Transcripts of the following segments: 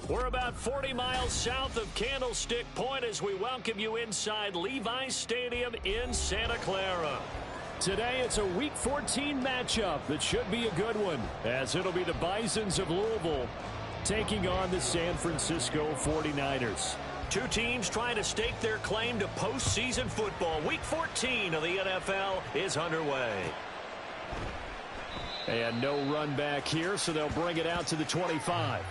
We're about 40 miles south of Candlestick Point as we welcome you inside Levi's Stadium in Santa Clara. Today it's a Week 14 matchup that should be a good one, as it'll be the Bisons of Louisville taking on the San Francisco 49ers. Two teams trying to stake their claim to postseason football. Week 14 of the NFL is underway. And no run back here, so they'll bring it out to the 25.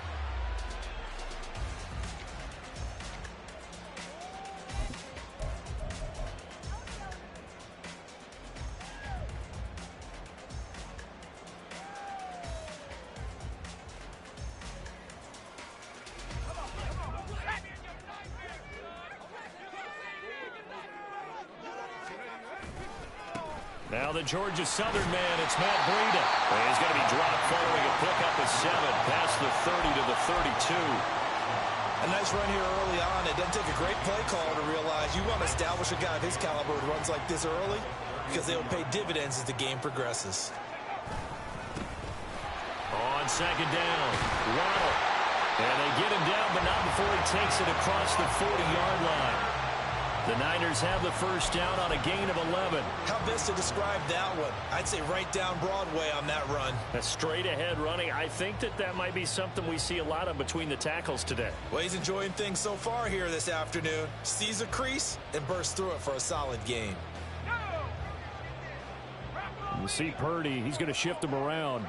Now the Georgia Southern man, it's Matt Breida. He's going to be dropped following a pickup of 7 past the 30 to the 32. A nice run here early on. It doesn't take a great play call to realize you want to establish a guy of his caliber who runs like this early because they'll pay dividends as the game progresses. On second down, Waddle. And they get him down, but not before he takes it across the 40-yard line. The Niners have the first down on a gain of 11. How best to describe that one? I'd say right down Broadway on that run. A straight ahead running. I think that might be something we see a lot of between the tackles today. Well, he's enjoying things so far here this afternoon. Sees a crease and bursts through it for a solid gain. You see Purdy. He's going to shift him around.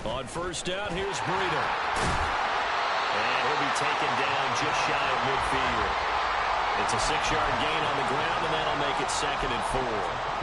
On first down, here's Breida. And he'll be taken down just shy of midfield. It's a 6-yard gain on the ground, and that'll make it 2nd and 4.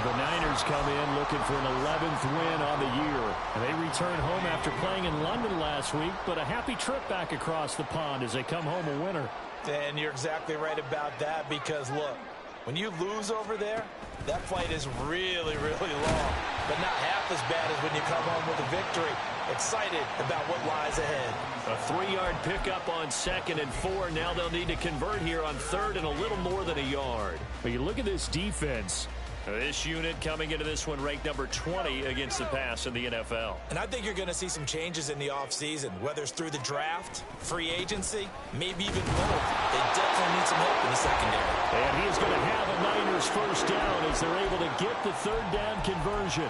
The Niners come in looking for an 11th win on the year. And they return home after playing in London last week, but a happy trip back across the pond as they come home a winner. And you're exactly right about that because, look, when you lose over there, that flight is really, really long. But not half as bad as when you come home with a victory. Excited about what lies ahead. A 3-yard pickup on 2nd and 4. Now they'll need to convert here on 3rd and a little more than a yard. But you look at this defense. This unit coming into this one ranked number 20 against the pass in the NFL. And I think you're going to see some changes in the offseason, whether it's through the draft, free agency, maybe even both. They definitely need some help in the secondary. And he's going to have a Niners first down as they're able to get the 3rd down conversion.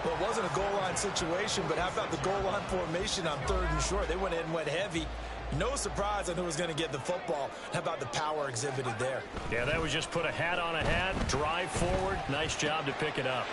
Well, it wasn't a goal line situation, but how about the goal line formation on 3rd and short? They went in and went heavy. No surprise on who was going to get the football. How about the power exhibited there? Yeah, that was just put a hat on a hat, drive forward. Nice job to pick it up.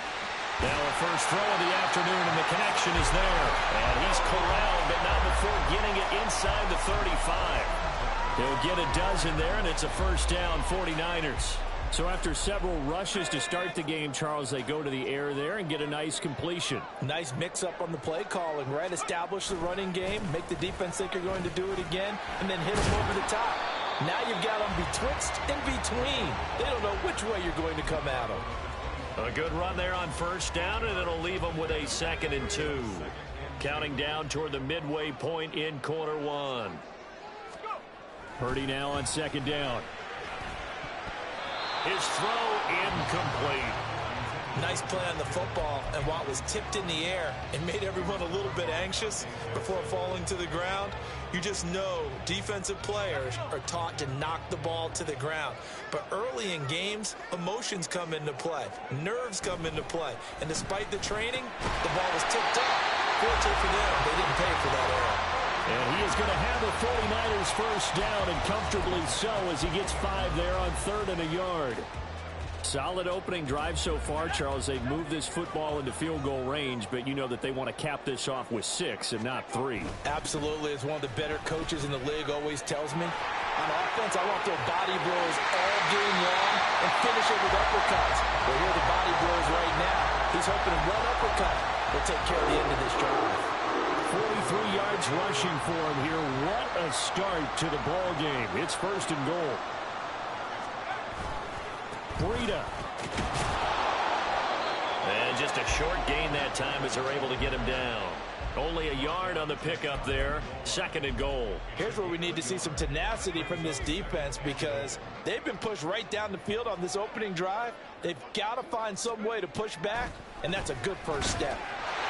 Now a first throw of the afternoon, and the connection is there. And he's corralled, but not before getting it inside the 35. He'll get a dozen there, and it's a first down, 49ers. So after several rushes to start the game, Charles, they go to the air there and get a nice completion. Nice mix-up on the play calling, right? Establish the running game, make the defense think you're going to do it again, and then hit them over the top. Now you've got them betwixt and between. They don't know which way you're going to come at them. A good run there on first down, and it'll leave them with a 2nd and 2. Counting down toward the midway point in quarter 1. Purdy now on 2nd down. His throw incomplete. Nice play on the football, and while it was tipped in the air and made everyone a little bit anxious before falling to the ground, you just know defensive players are taught to knock the ball to the ground. But early in games, emotions come into play, nerves come into play, and despite the training, the ball was tipped up. Fortunately for them, they didn't pay for that error. And he is going to have the 49ers first down, and comfortably so as he gets 5 there on 3rd and a yard. Solid opening drive so far, Charles. They've moved this football into field goal range, but you know that they want to cap this off with 6 and not 3. Absolutely. As one of the better coaches in the league always tells me, on offense, I want to throw body blows all game long and finish it with uppercuts. Well, here are the body blows right now. He's hoping one uppercut will take care of the end of this drive. 43 yards rushing for him here. What a start to the ball game. It's 1st and goal. Breida. And just a short gain that time as they're able to get him down. Only a yard on the pickup there. 2nd and goal. Here's where we need to see some tenacity from this defense because they've been pushed right down the field on this opening drive. They've got to find some way to push back, and that's a good first step.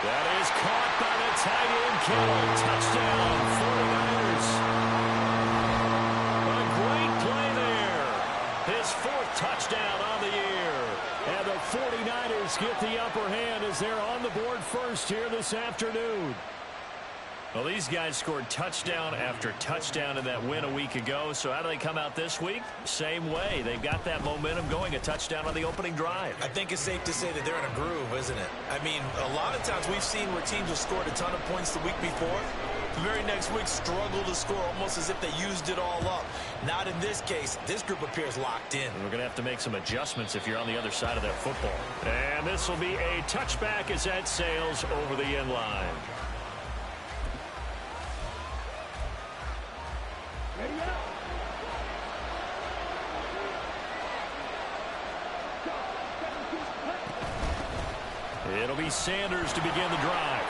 That is caught by the tight end, Kittle. Touchdown, 49ers. A great play there. His 4th touchdown on the year. And the 49ers get the upper hand as they're on the board first here this afternoon. Well, these guys scored touchdown after touchdown in that win a week ago. So how do they come out this week? Same way. They've got that momentum going, a touchdown on the opening drive. I think it's safe to say that they're in a groove, isn't it? I mean, a lot of times we've seen where teams have scored a ton of points the week before. The very next week struggle to score almost as if they used it all up. Not in this case. This group appears locked in. And we're going to have to make some adjustments if you're on the other side of that football. And this will be a touchback as that sails over the end line. It'll be Sanders to begin the drive.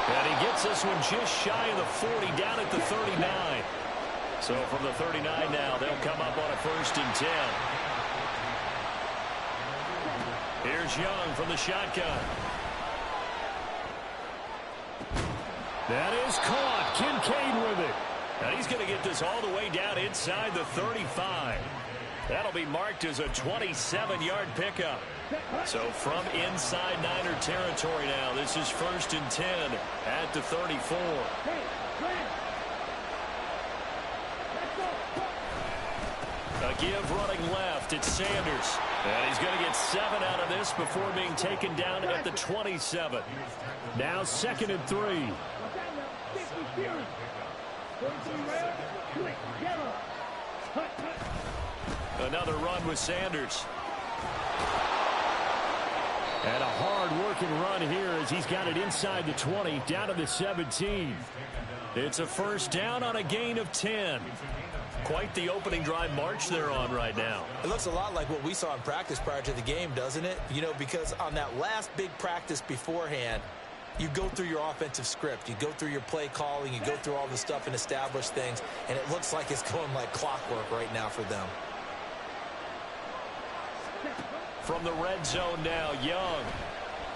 And he gets this one just shy of the 40, down at the 39. So from the 39 now, they'll come up on a 1st and 10. Here's Young from the shotgun. That is caught. Kincaid with it. And he's going to get this all the way down inside the 35. That'll be marked as a 27-yard pickup. So from inside Niner territory now, this is 1st and 10 at the 34. A give running left. It's Sanders. And he's going to get 7 out of this before being taken down at the 27. Now 2nd and 3. Another run with Sanders. And a hard-working run here as he's got it inside the 20, down to the 17. It's a 1st down on a gain of 10. Quite the opening drive march they're on right now. It looks a lot like what we saw in practice prior to the game, doesn't it? You know, because on that last big practice beforehand, you go through your offensive script. You go through your play calling. You go through all the stuff and establish things. And it looks like it's going like clockwork right now for them. From the red zone now, Young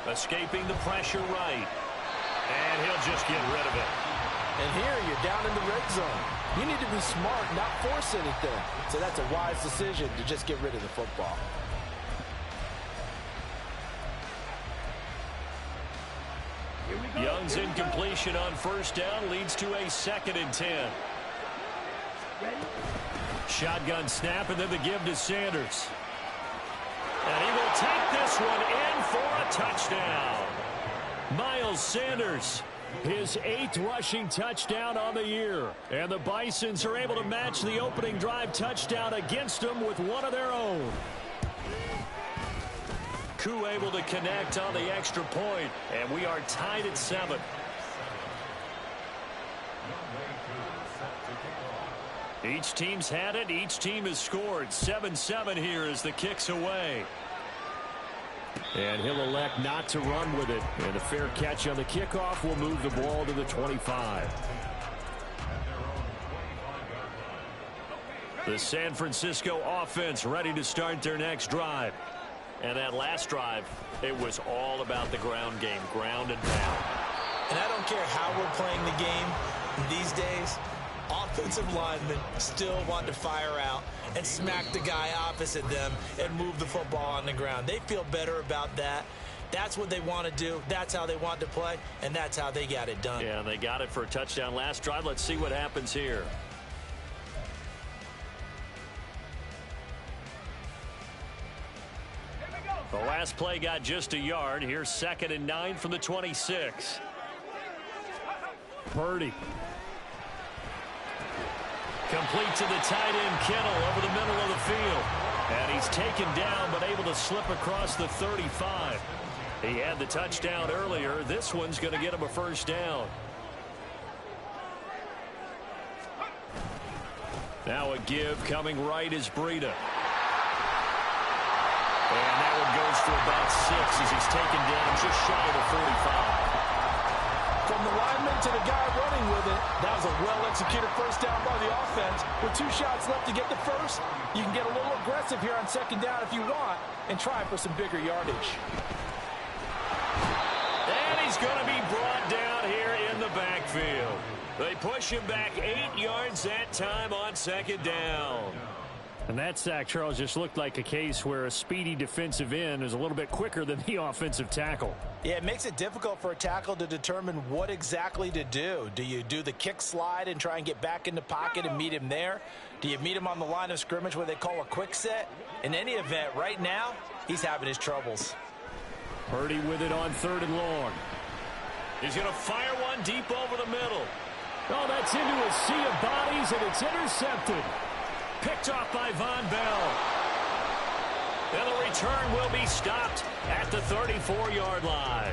escaping the pressure right. And he'll just get rid of it. And here you're down in the red zone. You need to be smart, not force anything. So that's a wise decision to just get rid of the football. Young's incompletion on 1st down leads to a 2nd and 10. Shotgun snap and then the give to Sanders. And he will take this one in for a touchdown. Miles Sanders, his 8th rushing touchdown on the year. And the Bisons are able to match the opening drive touchdown against them with one of their own. Koo able to connect on the extra point, and we are tied at 7. Each team's had it. Each team has scored. 7-7 here as the kick's away. And he'll elect not to run with it. And a fair catch on the kickoff will move the ball to the 25. The San Francisco offense ready to start their next drive. And that last drive, it was all about the ground game, ground and pound. And I don't care how we're playing the game these days, offensive linemen still want to fire out and smack the guy opposite them and move the football on the ground. They feel better about that. That's what they want to do. That's how they want to play, and that's how they got it done. Yeah, they got it for a touchdown last drive. Let's see what happens here. The last play got just a yard. Here's 2nd and 9 from the 26. Purdy. Complete to the tight end, Kittle, over the middle of the field. And he's taken down, but able to slip across the 35. He had the touchdown earlier. This one's going to get him a 1st down. Now a give coming right is Breida. And that one goes for about 6 as he's taken down just shy of the 45. From the lineman to the guy running with it, that was a well-executed 1st down by the offense. With 2 shots left to get the 1st, you can get a little aggressive here on 2nd down if you want and try for some bigger yardage. he's going to be brought down here in the backfield. They push him back 8 yards that time on second down. And that sack, Charles, just looked like a case where a speedy defensive end is a little bit quicker than the offensive tackle. Yeah, it makes it difficult for a tackle to determine what exactly to do. Do you do the kick slide and try and get back in the pocket and meet him there? Do you meet him on the line of scrimmage where they call a quick set? In any event, right now, he's having his troubles. Purdy with it on 3rd and long. He's going to fire one deep over the middle. Oh, that's into a sea of bodies, and it's intercepted. Picked off by Von Bell. And the return will be stopped at the 34-yard line.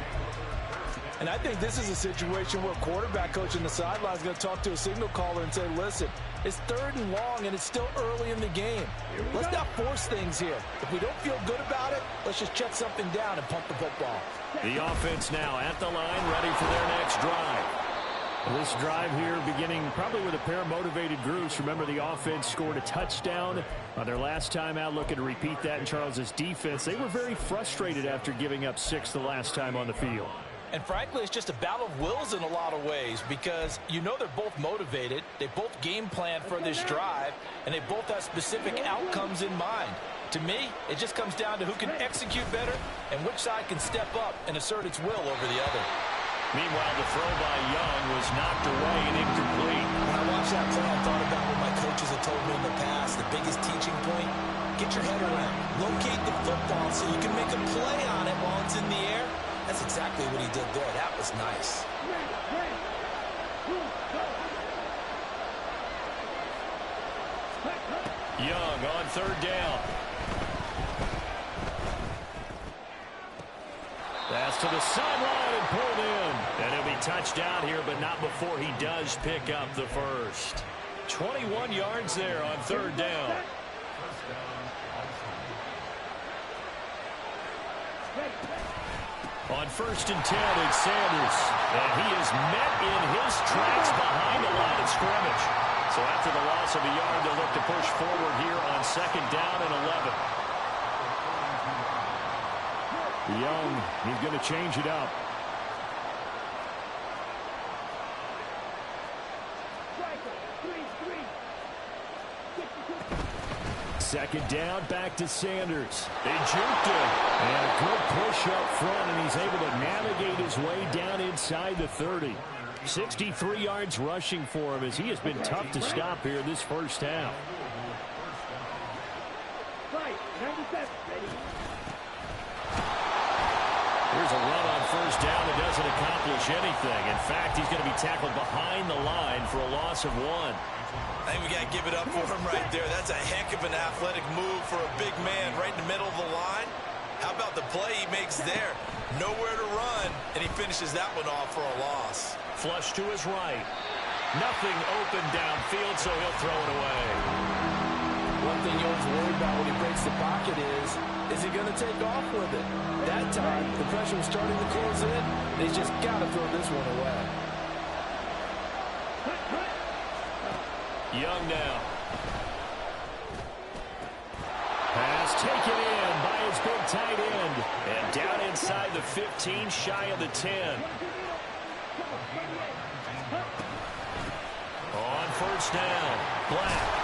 And I think this is a situation where quarterback coach on the sideline is going to talk to a signal caller and say, listen, it's 3rd and long, and it's still early in the game. Let's not force things here. If we don't feel good about it, let's just check something down and punt the football. The offense now at the line, ready for their next drive. This drive here beginning probably with a pair of motivated groups. Remember, the offense scored a touchdown on their last time out, looking to repeat that in Charles's defense. They were very frustrated after giving up 6 the last time on the field. And frankly, it's just a battle of wills in a lot of ways because you know they're both motivated. They both game plan for this drive, and they both have specific outcomes in mind. To me, it just comes down to who can execute better and which side can step up and assert its will over the other. Meanwhile, the throw by Young was knocked away and incomplete. When I watched that play, I thought about what my coaches have told me in the past. The biggest teaching point, get your head around. Locate the football so you can make a play on it while it's in the air. That's exactly what he did there. That was nice. Young on 3rd down. Pass to the sideline and pulled in. And he'll be touched down here, but not before he does pick up the first. 21 yards there on 3rd down. On 1st and 10, it's Sanders. And he is met in his tracks behind the line of scrimmage. So after the loss of a yard, they'll look to push forward here on 2nd down and 11. Young, he's going to change it up. Second down, back to Sanders. They juked him. And a good push up front, and he's able to navigate his way down inside the 30. 63 yards rushing for him as he has been tough to stop here this first half. Here's a run on 1st down that doesn't accomplish anything. In fact, he's going to be tackled behind the line for a loss of 1. I think we got to give it up for him right there. That's a heck of an athletic move for a big man right in the middle of the line. How about the play he makes there? Nowhere to run, and he finishes that one off for a loss. Flush to his right. Nothing open downfield, so he'll throw it away. One thing you always worry about when he breaks the pocket is he going to take off with it? That time, the pressure was starting to close in, and he's just got to throw this one away. Young now. Pass taken in by his big tight end. And down inside the 15, shy of the 10. On 1st down, Black.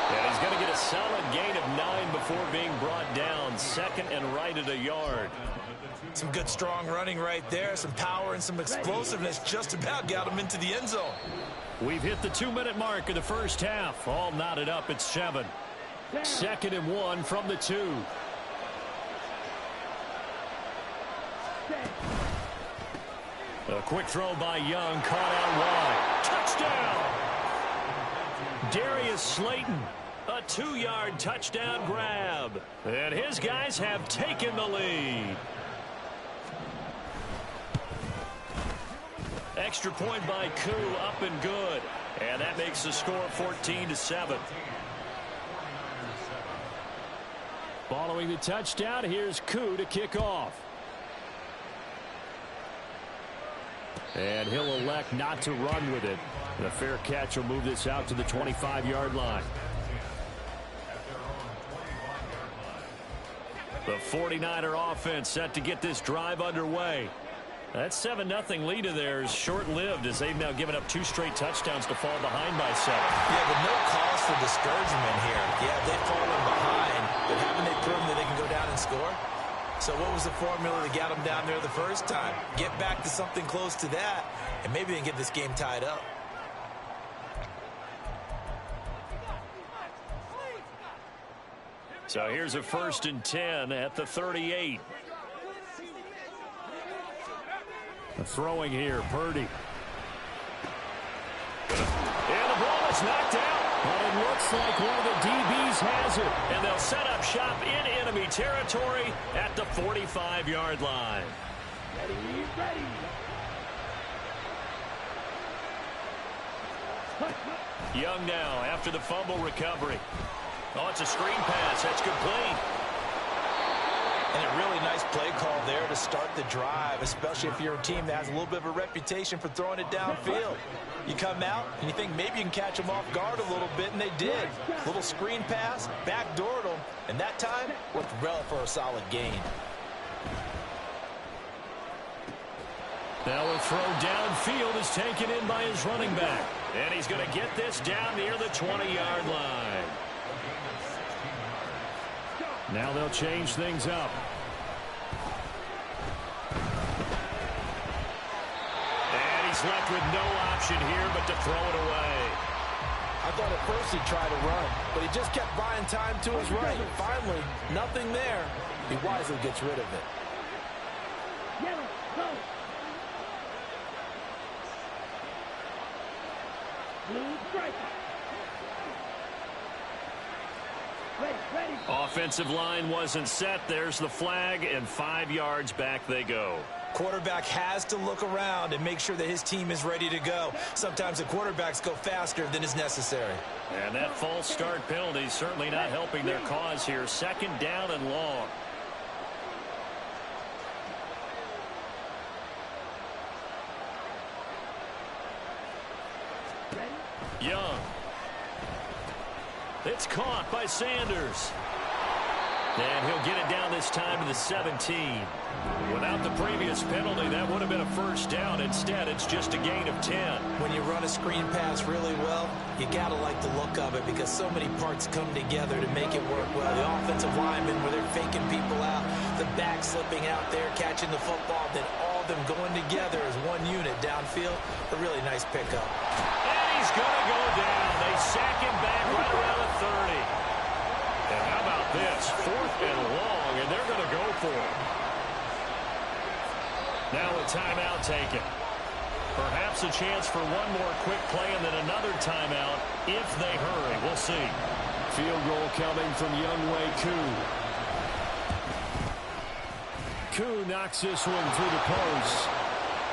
And he's going to get a solid gain of 9 before being brought down. 2nd and right at a yard. Some good strong running right there. Some power and some explosiveness just about got him into the end zone. We've hit the 2-minute mark of the first half. All knotted up at 7. 2nd and 1 from the 2. A quick throw by Young, caught out wide. Touchdown! Darius Slayton, a 2-yard touchdown grab. And his guys have taken the lead. Extra point by Koo, up and good. And that makes the score 14-7. Following the touchdown, here's Koo to kick off. And he'll elect not to run with it. And a fair catch will move this out to the 25-yard line. The 49er offense set to get this drive underway. That 7-0 lead of theirs short-lived as they've now given up 2 straight touchdowns to fall behind by 7. Yeah, but no cause for discouragement here. Yeah, they've fallen behind, but haven't they proven that they can go down and score? So what was the formula that got them down there the first time? Get back to something close to that, and maybe they can get this game tied up. So here's a 1st and 10 at the 38. Throwing here, Purdy. And the ball is knocked out. But it looks like one of the DBs has it. And they'll set up shop in enemy territory at the 45-yard line. Ready. Young now after the fumble recovery. Oh, it's a screen pass. That's complete. And a really nice play call there to start the drive, especially if you're a team that has a little bit of a reputation for throwing it downfield. You come out and you think maybe you can catch them off guard a little bit, and they did. Little screen pass, backdoored them, and that time looked well for a solid gain. Now a throw downfield is taken in by his running back. And he's going to get this down near the 20-yard line. Now they'll change things up. And he's left with no option here but to throw it away. I thought at first he'd try to run, but he just kept buying time to his right. Finally, nothing there. He wisely gets rid of it. Offensive line wasn't set. There's the flag, and 5 yards back they go. Quarterback has to look around and make sure that his team is ready to go. Sometimes the quarterbacks go faster than is necessary. And that false start penalty is certainly not helping their cause here. 2nd down and long. Young. It's caught by Sanders. And he'll get it down this time to the 17. Without the previous penalty, that would have been a 1st down. Instead, it's just a gain of 10. When you run a screen pass really well, you got to like the look of it because so many parts come together to make it work well. The offensive linemen, where they're faking people out, the back slipping out there, catching the football, then all of them going together as one unit downfield. A really nice pickup. And he's going to go down. They sack him back right around the 30. And how about this? 4th and long, and they're going to go for it. Now a timeout taken. Perhaps a chance for one more quick play and then another timeout if they hurry. We'll see. Field goal coming from Younghoe Koo. Koo knocks this one through the post.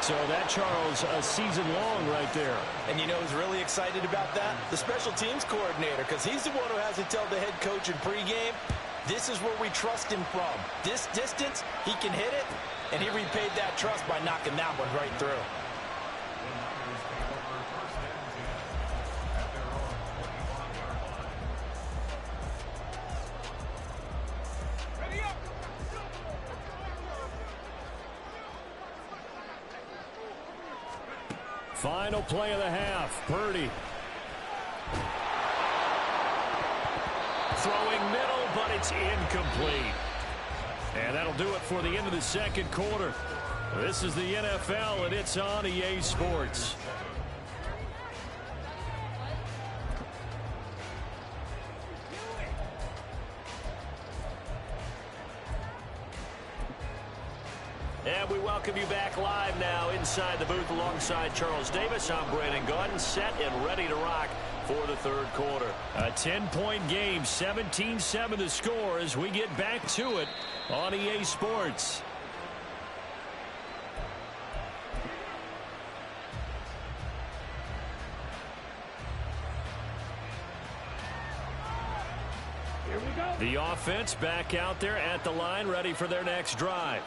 So that, Charles, a season long right there. And you know who's really excited about that? The special teams coordinator, because he's the one who has to tell the head coach in pregame, this is where we trust him from. This distance, he can hit it, and he repaid that trust by knocking that one right through. Final play of the half. Purdy. Throwing middle, but it's incomplete. And that'll do it for the end of the 2nd quarter. This is the NFL, and it's on EA Sports. And we welcome you back live now inside the booth alongside Charles Davis. I'm Brandon Gaudin, set and ready to rock for the 3rd quarter. A 10-point game, 17-7 the score as we get back to it on EA Sports. Here we go. The offense back out there at the line, ready for their next drive.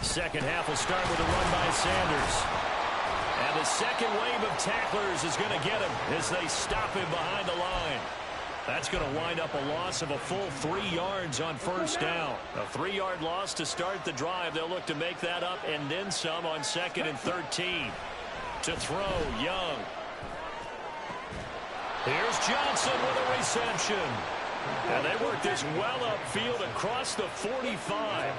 Second half will start with a run by Sanders. And the second wave of tacklers is going to get him as they stop him behind the line. That's going to wind up a loss of a full 3 yards on first down. A 3-yard loss to start the drive. They'll look to make that up and then some on 2nd and 13. To throw, Young. Here's Johnson with a reception. And they work this well upfield across the 45.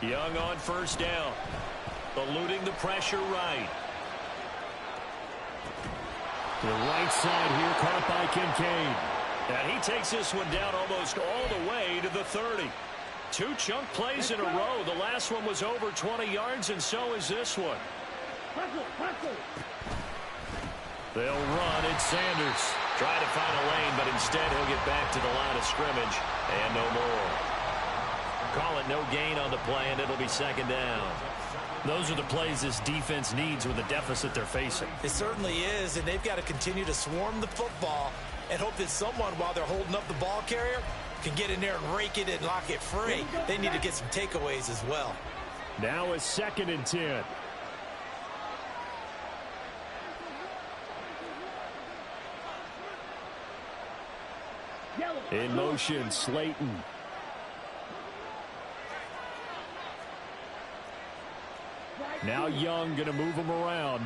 Young on first down. Eluding the pressure right. To the right side here, caught by Kincaid. And he takes this one down almost all the way to the 30. 2 chunk plays in a row. The last one was over 20 yards, and so is this one. They'll run. It's Sanders. Trying to find a lane, but instead he'll get back to the line of scrimmage. And no more. Call it no gain on the play, and it'll be 2nd down. Those are the plays this defense needs with the deficit they're facing. It certainly is, and they've got to continue to swarm the football and hope that someone, while they're holding up the ball carrier, can get in there and rake it and lock it free. They need to get some takeaways as well. Now it's 2nd and 10. In motion, Slayton. Now Young going to move him around.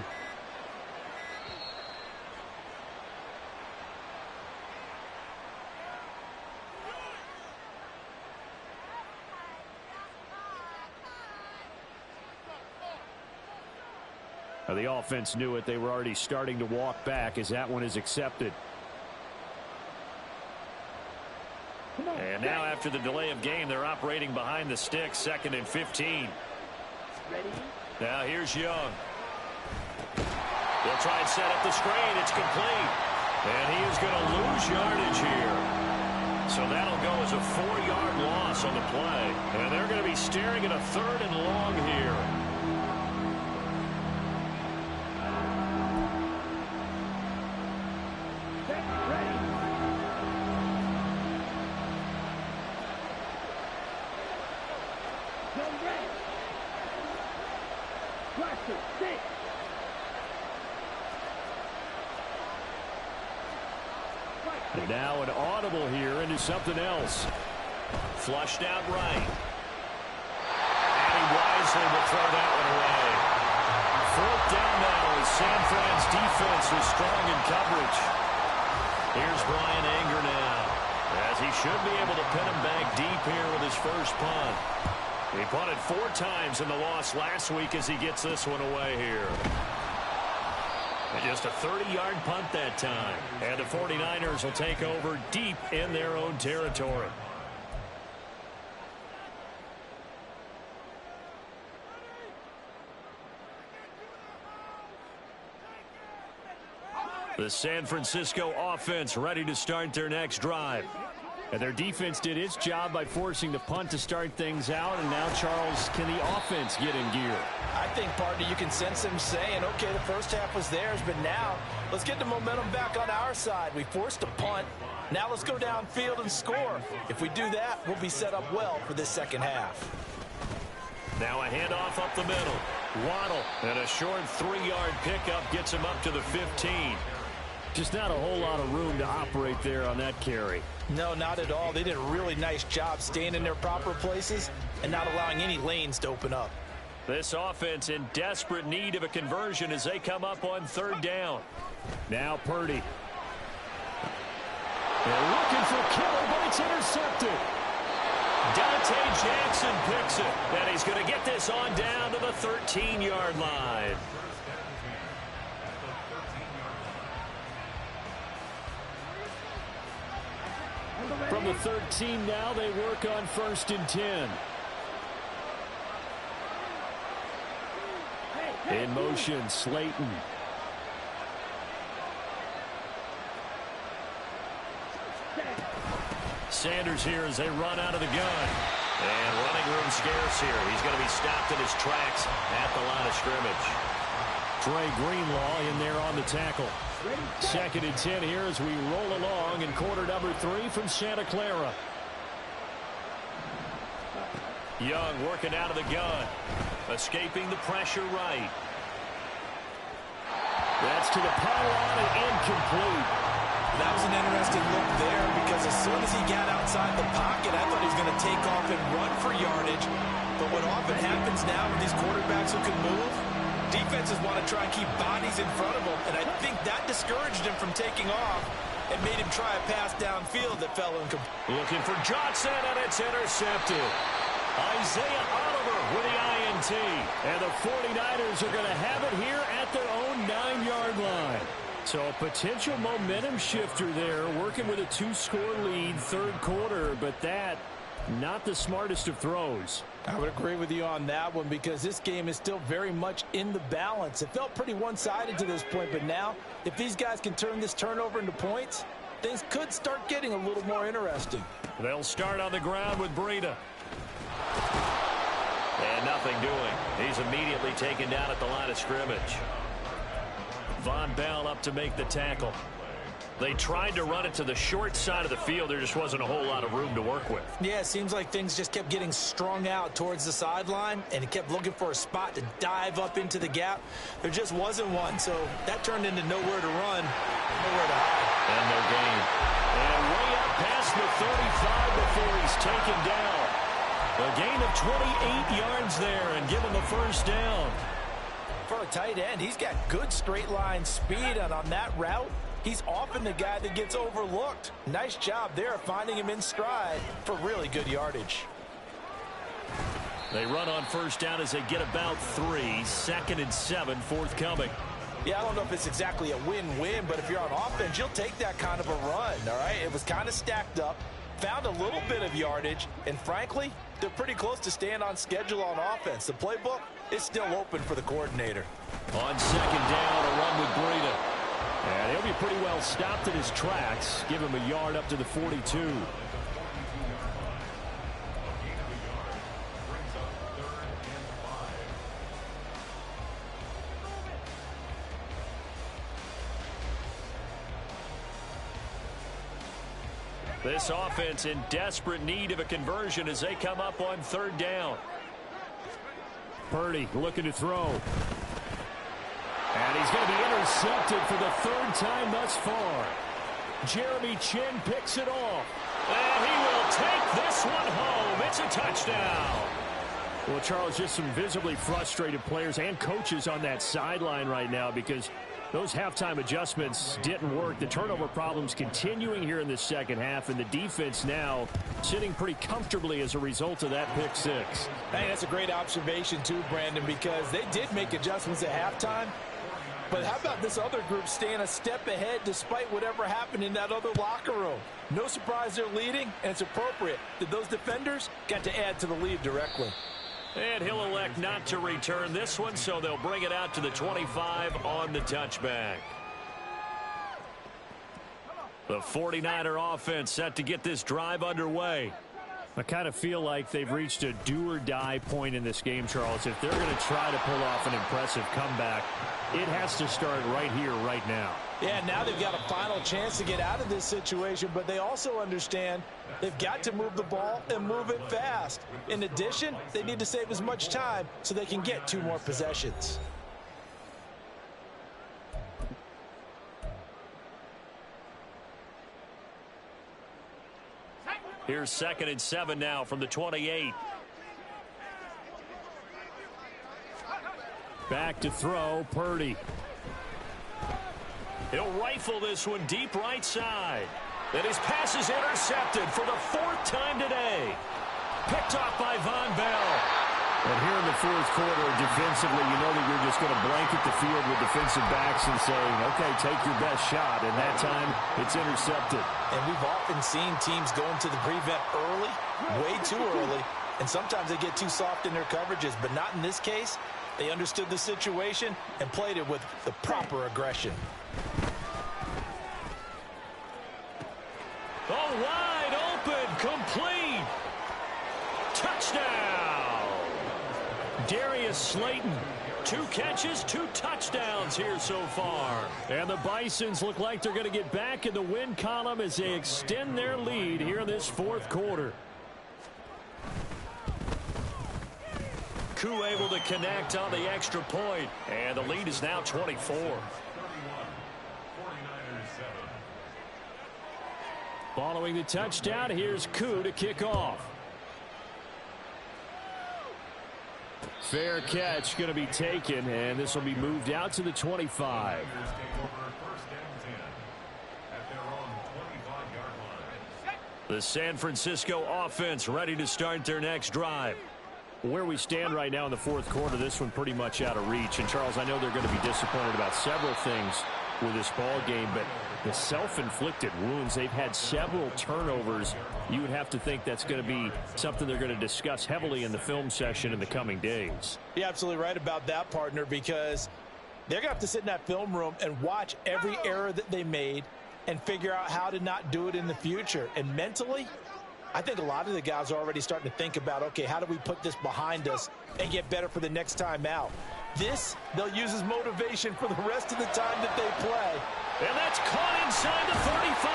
Now the offense knew it. They were already starting to walk back as that one is accepted. And now after the delay of game, they're operating behind the sticks, 2nd and 15. Now here's Young. They'll try and set up the screen. It's complete. And he is going to lose yardage here. So that'll go as a 4-yard loss on the play. And they're going to be staring at a 3rd and long here. And now an audible here into something else. Flushed out right. And he wisely will throw that one away. 4th down now as San Fran's defense was strong in coverage. Here's Brian Anger now, as he should be able to pin him back deep here with his first punt. He punted 4 times in the loss last week as he gets this one away here. And just a 30-yard punt that time. And the 49ers will take over deep in their own territory. The San Francisco offense ready to start their next drive. And their defense did its job by forcing the punt to start things out. And now, Charles, can the offense get in gear? I think, partner, you can sense them saying, okay, the first half was theirs, but now let's get the momentum back on our side. We forced a punt. Now let's go downfield and score. If we do that, we'll be set up well for this second half. Now a handoff up the middle. Waddle, and a short 3-yard pickup gets him up to the 15. Just not a whole lot of room to operate there on that carry. No, not at all. They did a really nice job staying in their proper places and not allowing any lanes to open up. This offense in desperate need of a conversion as they come up on 3rd down. Now Purdy. They're looking for Kittle, but it's intercepted. Dante Jackson picks it, and he's going to get this on down to the 13-yard line. From the 13 now, they work on 1st and 10. In motion, Slayton. Sanders here as they run out of the gun. And running room scarce here. He's going to be stopped in his tracks at the line of scrimmage. Trey Greenlaw in there on the tackle. 2nd and 10 here as we roll along in quarter number 3 from Santa Clara. Young working out of the gun. Escaping the pressure right. That's to the pylon and incomplete. That was an interesting look there because as soon as he got outside the pocket, I thought he was going to take off and run for yardage. But what often happens now with these quarterbacks who can move, defenses want to try and keep bodies in front of them, and I think that discouraged him from taking off and made him try a pass downfield that fell incomplete. Looking for Johnson, and it's intercepted. Isaiah Oliver with the INT. And the 49ers are going to have it here at their own 9-yard line. So a potential momentum shifter there, working with a 2-score lead, third quarter, but that, not the smartest of throws. I would agree with you on that one because this game is still very much in the balance. It felt pretty one-sided to this point, but now, if these guys can turn this turnover into points, things could start getting a little more interesting. They'll start on the ground with Breida. And nothing doing. He's immediately taken down at the line of scrimmage. Von Bell up to make the tackle. They tried to run it to the short side of the field. There just wasn't a whole lot of room to work with. Yeah, it seems like things just kept getting strung out towards the sideline, and he kept looking for a spot to dive up into the gap. There just wasn't one, so that turned into nowhere to run, nowhere to hide. And no gain. And way up past the 35 before he's taken down. A gain of 28 yards there and give him the first down. For a tight end, he's got good straight line speed, and on that route, he's often the guy that gets overlooked. Nice job there finding him in stride for really good yardage. They run on first down as they get about 3. 2nd and 7 forthcoming. Yeah, I don't know if it's exactly a win-win, but if you're on offense, you'll take that kind of a run, all right? It was kind of stacked up, found a little bit of yardage, and frankly, they're pretty close to staying on schedule on offense. The playbook is still open for the coordinator. On second down, a run with Breida. And he'll be pretty well stopped in his tracks. Give him a yard up to the 42. This offense in desperate need of a conversion as they come up on third down. Purdy looking to throw. And he's going to be intercepted for the 3rd time thus far. Jeremy Chin picks it off. And he will take this one home. It's a touchdown. Well, Charles, just some visibly frustrated players and coaches on that sideline right now because those halftime adjustments didn't work. The turnover problems continuing here in the second half, and the defense now sitting pretty comfortably as a result of that pick 6. Hey, that's a great observation too, Brandon, because they did make adjustments at halftime. But how about this other group staying a step ahead despite whatever happened in that other locker room? No surprise they're leading, and it's appropriate that those defenders got to add to the lead directly. And he'll elect not to return this one, so they'll bring it out to the 25 on the touchback. The 49er offense set to get this drive underway. I kind of feel like they've reached a do-or-die point in this game, Charles. If they're going to try to pull off an impressive comeback, it has to start right here, right now. Yeah, now they've got a final chance to get out of this situation, but they also understand they've got to move the ball and move it fast. In addition, they need to save as much time so they can get 2 more possessions. Here's 2nd and 7 now from the 28. Back to throw, Purdy. He'll rifle this one deep right side. And his pass is intercepted for the 4th time today. Picked off by Von Bell. And here in the 4th quarter, defensively, you know that you're just going to blanket the field with defensive backs and saying, okay, take your best shot. And that time, it's intercepted. And we've often seen teams go into the prevent early, way too early. And sometimes they get too soft in their coverages, but not in this case. They understood the situation and played it with the proper aggression. Oh, wide open, complete. Touchdown. Darius Slayton, 2 catches, 2 touchdowns here so far. And the Bisons look like they're going to get back in the win column as they extend their lead here in this 4th quarter. Koo able to connect on the extra point, and the lead is now 24. Following the touchdown, here's Koo to kick off. Fair catch going to be taken, and this will be moved out to the 25. The San Francisco offense ready to start their next drive. Where we stand right now in the fourth quarter, this one pretty much out of reach. And, Charles, I know they're going to be disappointed about several things with this ball game, but the self-inflicted wounds, they've had several turnovers. You would have to think that's going to be something they're going to discuss heavily in the film session in the coming days. You're absolutely right about that, partner, because they're going to have to sit in that film room and watch every error that they made and figure out how to not do it in the future. And mentally, I think a lot of the guys are already starting to think about, okay, how do we put this behind us and get better for the next time out? This, they'll use as motivation for the rest of the time that they play. And that's caught inside the 35.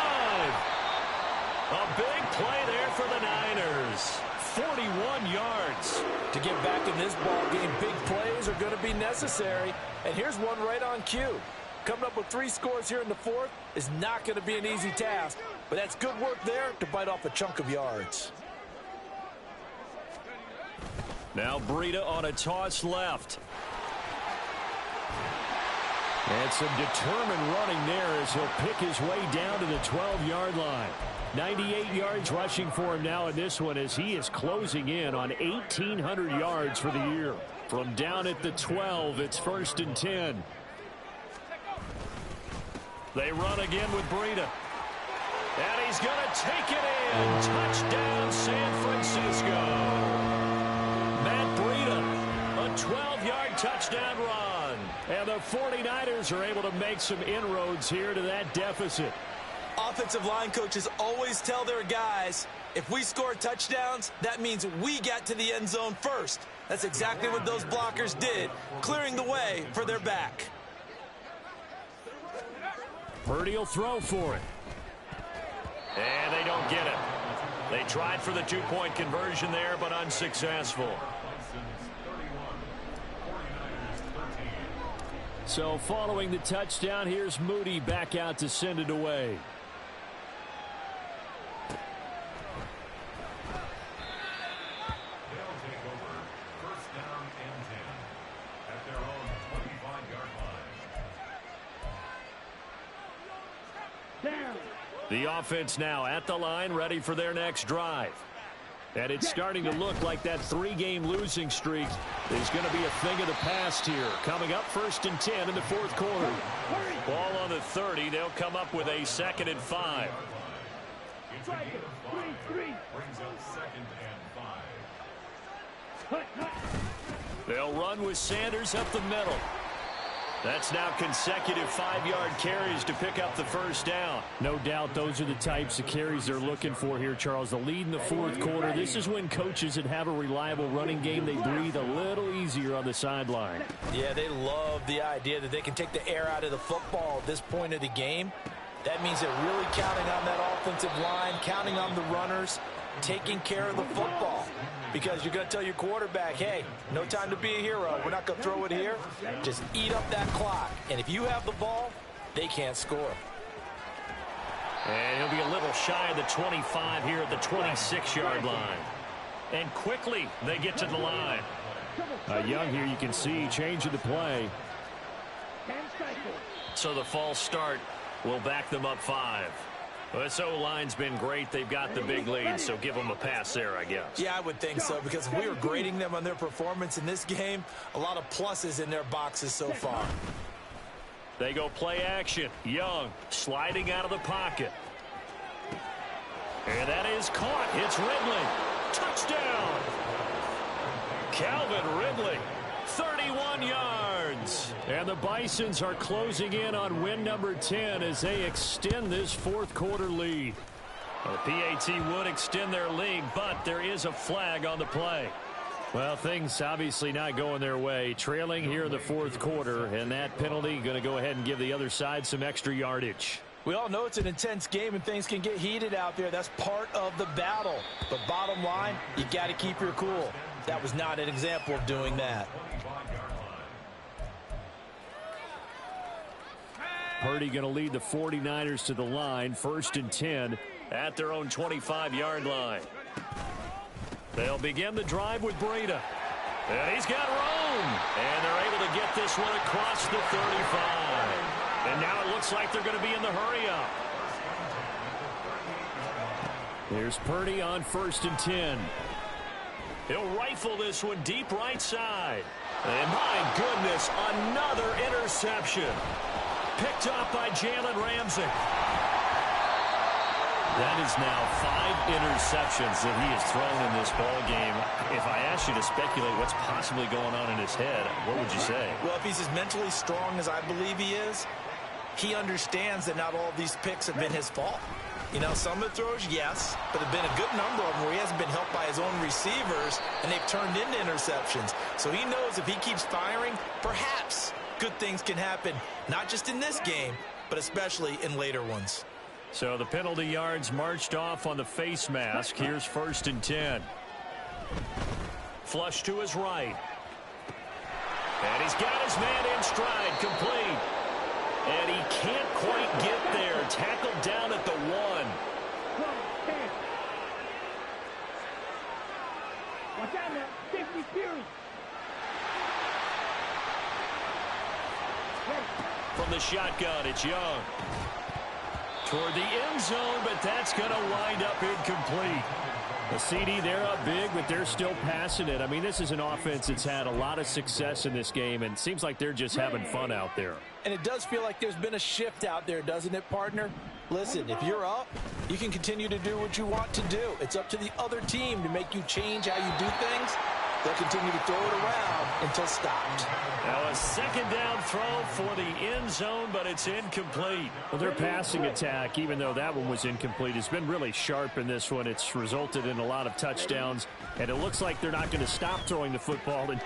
A big play there for the Niners. 41 yards. To get back in this ball game, big plays are going to be necessary. And here's one right on cue. Coming up with 3 scores here in the fourth is not going to be an easy task, but that's good work there to bite off a chunk of yards. Now Breida on a toss left. And some determined running there as he'll pick his way down to the 12-yard line. 98 yards rushing for him now in this one as he is closing in on 1,800 yards for the year. From down at the 12, it's 1st and 10. They run again with Breida. And he's going to take it in. Touchdown, San Francisco. Matt Breida, a 12-yard touchdown run. And the 49ers are able to make some inroads here to that deficit. Offensive line coaches always tell their guys, if we score touchdowns, that means we got to the end zone first. That's exactly what those blockers did, clearing the way for their back. Purdy will throw for it. And they don't get it. They tried for the 2-point conversion there, but unsuccessful. So following the touchdown, here's Moody back out to send it away. The offense now at the line, ready for their next drive. And it's starting to look like that 3-game losing streak is going to be a thing of the past here. Coming up 1st and 10 in the fourth quarter. Ball on the 30. They'll come up with a 2nd and 5. They'll run with Sanders up the middle. That's now consecutive 5-yard carries to pick up the first down. No doubt those are the types of carries they're looking for here, Charles. The lead in the fourth quarter. This is when coaches that have a reliable running game, they breathe a little easier on the sideline. Yeah, they love the idea that they can take the air out of the football at this point of the game. That means they're really counting on that offensive line, counting on the runners, taking care of the football. Because you're going to tell your quarterback, hey, no time to be a hero. We're not going to throw it here. Just eat up that clock. And if you have the ball, they can't score. And he'll be a little shy of the 25 here at the 26-yard line. And quickly they get to the line. Young here, you can see changing the play. So the false start will back them up 5. Well, this O-line's been great. They've got the big lead, so give them a pass there, I guess. Yeah, I would think so, because we were grading them on their performance in this game. A lot of pluses in their boxes so far. They go play action. Young sliding out of the pocket. And that is caught. It's Ridley. Touchdown. Calvin Ridley. 31 yards. And the Bisons are closing in on win number 10 as they extend this fourth quarter lead. The PAT would extend their lead, but there is a flag on the play. Well, things obviously not going their way. Trailing here in the fourth quarter, and that penalty going to go ahead and give the other side some extra yardage. We all know it's an intense game and things can get heated out there. That's part of the battle. But bottom line, you got to keep your cool. That was not an example of doing that. Purdy going to lead the 49ers to the line, 1st and 10 at their own 25-yard line. They'll begin the drive with Breida. And he's got room. And they're able to get this one across the 35. And now it looks like they're going to be in the hurry-up. Here's Purdy on 1st and 10. He'll rifle this one deep right side. And my goodness, another interception. Picked off by Jalen Ramsey. That is now 5 interceptions that he has thrown in this ball game. If I asked you to speculate what's possibly going on in his head, what would you say? Well, if he's as mentally strong as I believe he is, he understands that not all of these picks have been his fault. You know, some of the throws, yes, but there have been a good number of them where he hasn't been helped by his own receivers, and they've turned into interceptions. So he knows if he keeps firing, perhaps good things can happen, not just in this game, but especially in later ones. So the penalty yards marched off on the face mask. Here's 1st and 10. Flush to his right. And he's got his man in stride, complete. And he can't quite get there. Tackled down at the 1. Watch out now. Safety Fury. From the shotgun, it's Young. Toward the end zone, but that's going to wind up incomplete. The CD, they're up big, but they're still passing it. I mean, this is an offense that's had a lot of success in this game, and it seems like they're just having fun out there. And it does feel like there's been a shift out there, doesn't it, partner? Listen, if you're up, you can continue to do what you want to do. It's up to the other team to make you change how you do things. They'll continue to throw it around until stopped. Now a 2nd down throw for the end zone, but it's incomplete. Well, their passing attack, even though that one was incomplete, has been really sharp in this one. It's resulted in a lot of touchdowns, and it looks like they're not going to stop throwing the football. And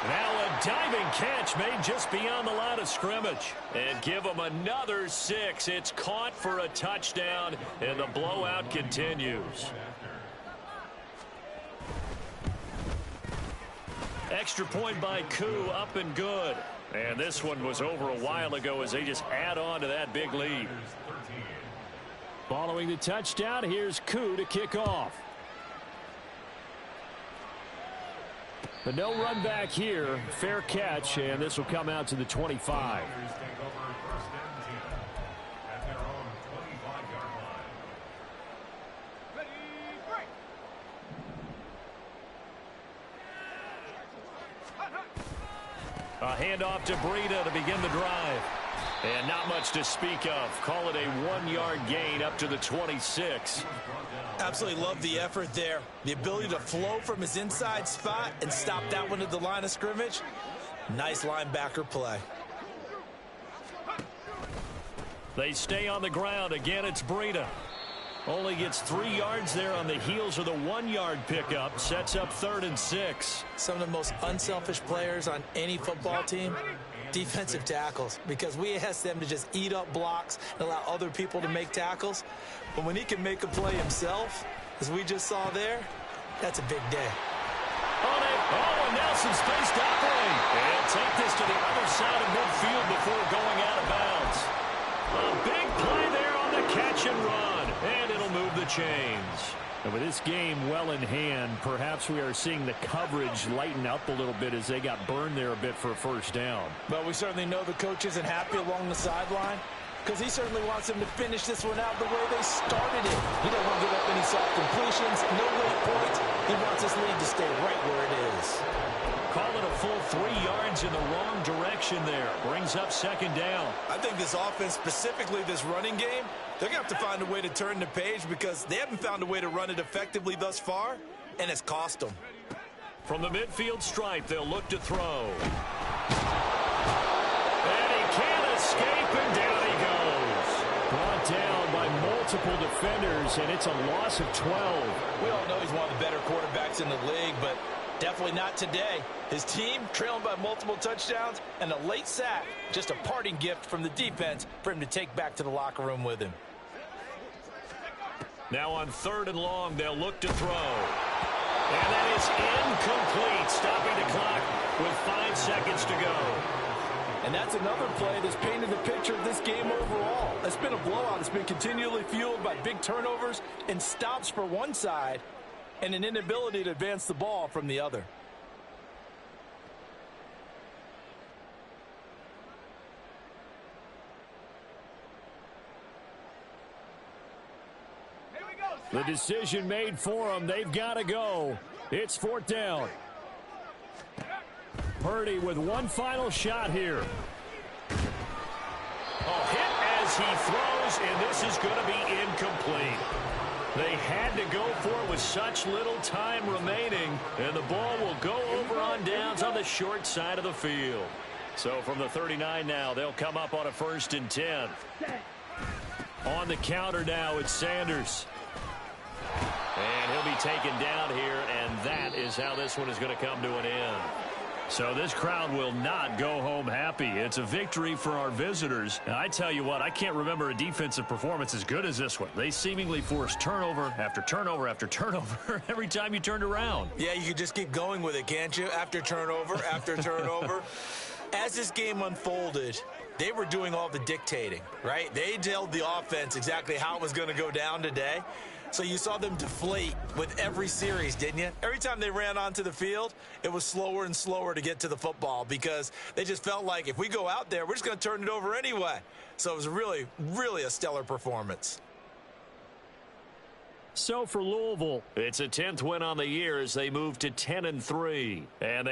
now a diving catch made just beyond the line of scrimmage. And give them another 6. It's caught for a touchdown, and the blowout continues. Extra point by Koo, up and good. And this one was over a while ago as they just add on to that big lead. Following the touchdown, here's Koo to kick off. But no run back here. Fair catch, and this will come out to the 25. A handoff to Breida to begin the drive. And not much to speak of. Call it a 1-yard gain up to the 26. Absolutely love the effort there. The ability to flow from his inside spot and stop that one at the line of scrimmage. Nice linebacker play. They stay on the ground. Again, it's Breida. Only gets 3 yards there on the heels of the 1-yard pickup. Sets up 3rd and 6. Some of the most unselfish players on any football team, defensive tackles, because we ask them to just eat up blocks and allow other people to make tackles. But when he can make a play himself, as we just saw there, that's a big day. Oh, and now some space to operate. And take this to the other side of midfield before going out of bounds. A big play there on the catch and run. And it'll move the chains. And with this game well in hand, perhaps we are seeing the coverage lighten up a little bit as they got burned there a bit for a 1st down. But we certainly know the coach isn't happy along the sideline because he certainly wants them to finish this one out the way they started it. He doesn't want to give up any soft completions, no late points. He wants this lead to stay right where it is. Call it a full 3 yards in the wrong direction there. Brings up 2nd down. I think this offense, specifically this running game, they're going to have to find a way to turn the page because they haven't found a way to run it effectively thus far, and it's cost them. From the midfield stripe, they'll look to throw. And he can't escape, and down he goes. Brought down by multiple defenders, and it's a loss of 12. We all know he's one of the better quarterbacks in the league, but definitely not today. His team trailing by multiple touchdowns and a late sack. Just a parting gift from the defense for him to take back to the locker room with him. Now on 3rd and long, they'll look to throw. And that is incomplete, stopping the clock with 5 seconds to go. And that's another play that's painted the picture of this game overall. It's been a blowout. It's been continually fueled by big turnovers and stops for one side and an inability to advance the ball from the other. The decision made for them. They've got to go. It's 4th down. Purdy with one final shot here. Oh, hit as he throws, and this is going to be incomplete. They had to go for it with such little time remaining, and the ball will go over on downs on the short side of the field. So from the 39 now, they'll come up on a 1st and 10. On the counter now, it's Sanders. And he'll be taken down here, and that is how this one is going to come to an end. So this crowd will not go home happy. It's a victory for our visitors. And I tell you what, I can't remember a defensive performance as good as this one. They seemingly forced turnover after turnover after turnover every time you turned around. Yeah, you could just keep going with it, can't you? After turnover, after turnover. As this game unfolded, they were doing all the dictating, right? They told the offense exactly how it was going to go down today. So you saw them deflate with every series, didn't you? Every time they ran onto the field, it was slower and slower to get to the football because they just felt like if we go out there, we're just going to turn it over anyway. So it was really, really a stellar performance. So for Louisville, it's a 10th win on the year as they move to 10-3. And they